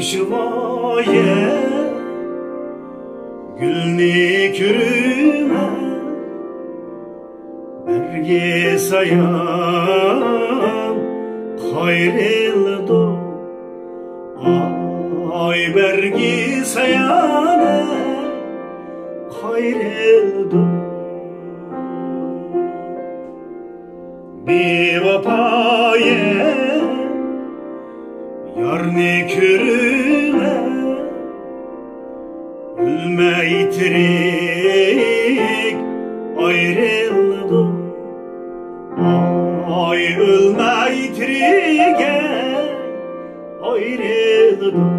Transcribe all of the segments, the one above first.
Şemşivaye gülni kürüme bergi sayan hayrıldı ay bergi sayane hayrıldı bir vapaye yarni kürüme ölme itirik ayrıldı ay ölme itirike ayrıldı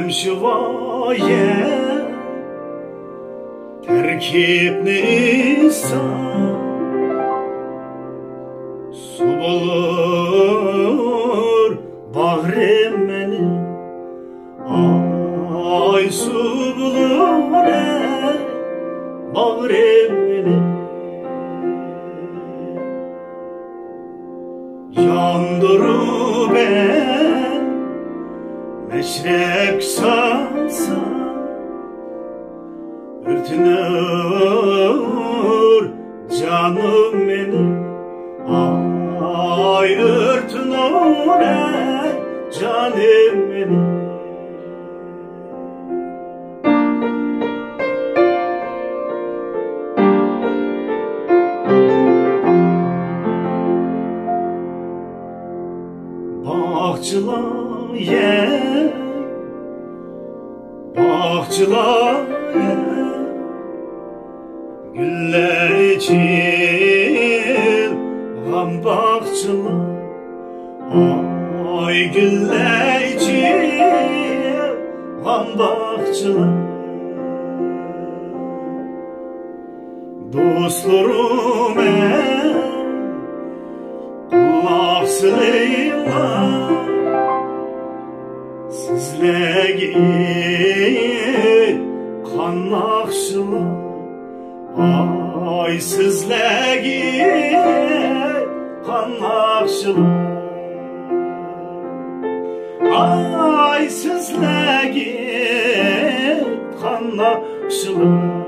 Şemşivaye terkip nisan su bulur bağrım benim ay su bulur bağrım benim yandırı ben meşrek sansa örtünür canım benim ay örtünür canım benim Bahçılar güller için gam bahçılar ay güller için gam bahçılar dostlarım kulak sılıylar sizlegi kan akşılar ay sizlegi kan akşılar ay sizlegi kan akşılar